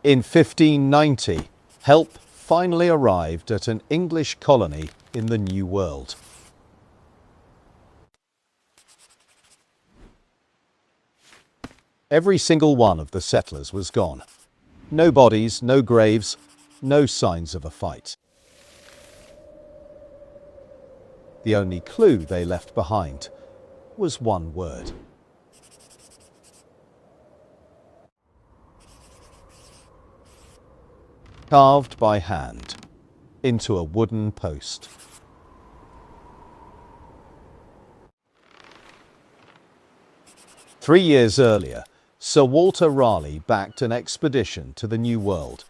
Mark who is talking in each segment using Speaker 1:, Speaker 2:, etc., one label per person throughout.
Speaker 1: In 1590, help finally arrived at an English colony in the New World. Every single one of the settlers was gone. No bodies, no graves, no signs of a fight. The only clue they left behind was one word. Carved by hand into a wooden post. Three years earlier, Sir Walter Raleigh backed an expedition to the New World.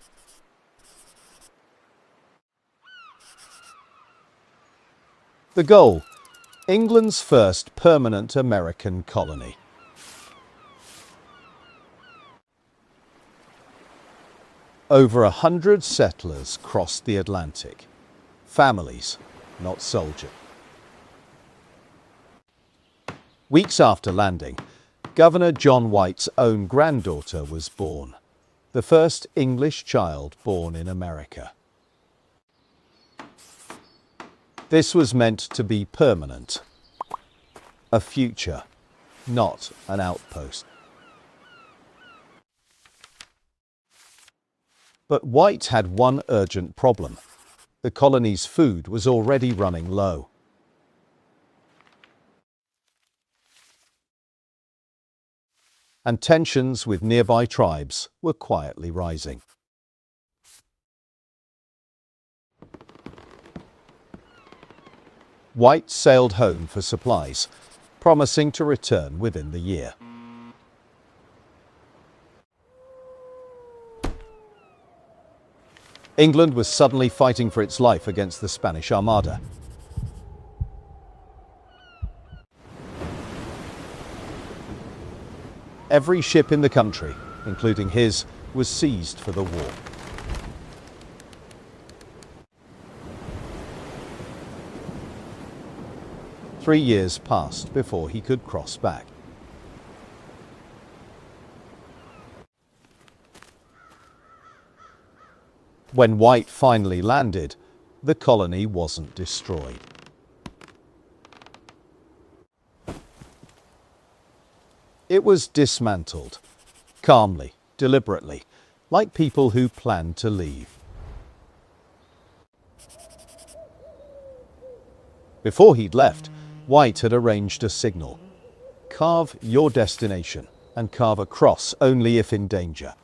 Speaker 1: The goal: England's first permanent American colony. Over 100 settlers crossed the Atlantic. Families, not soldiers. Weeks after landing, Governor John White's own granddaughter was born, the first English child born in America. This was meant to be permanent, a future, not an outpost. But White had one urgent problem. The colony's food was already running low. And tensions with nearby tribes were quietly rising. White sailed home for supplies, promising to return within the year. England was suddenly fighting for its life against the Spanish Armada. Every ship in the country, including his, was seized for the war. Three years passed before he could cross back. When White finally landed, the colony wasn't destroyed. It was dismantled, calmly, deliberately, like people who planned to leave. Before he'd left, White had arranged a signal. Carve your destination and carve a cross only if in danger.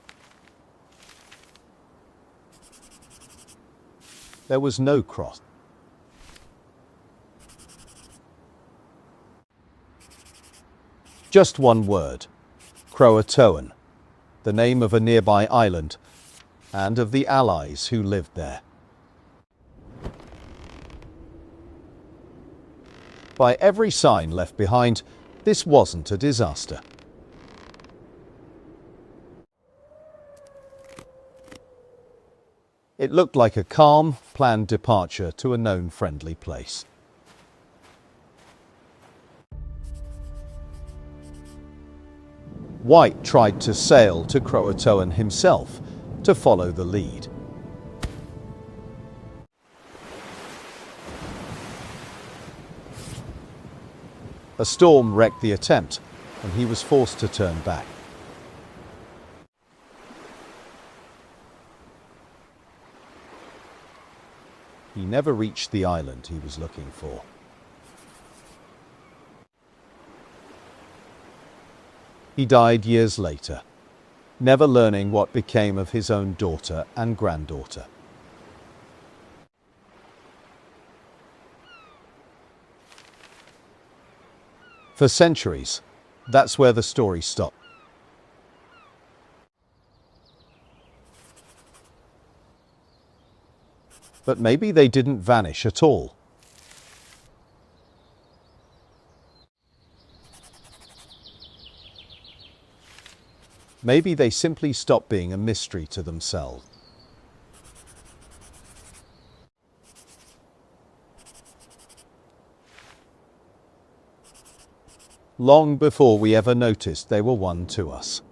Speaker 1: There was no cross. Just one word: Croatoan, the name of a nearby island and of the allies who lived there. By every sign left behind, this wasn't a disaster. It looked like a calm, planned departure to a known friendly place. White tried to sail to Croatoan himself to follow the lead. A storm wrecked the attempt, and he was forced to turn back. He never reached the island he was looking for. He died years later, never learning what became of his own daughter and granddaughter. For centuries, that's where the story stopped. But maybe they didn't vanish at all. Maybe they simply stopped being a mystery to themselves. Long before we ever noticed they were one to us.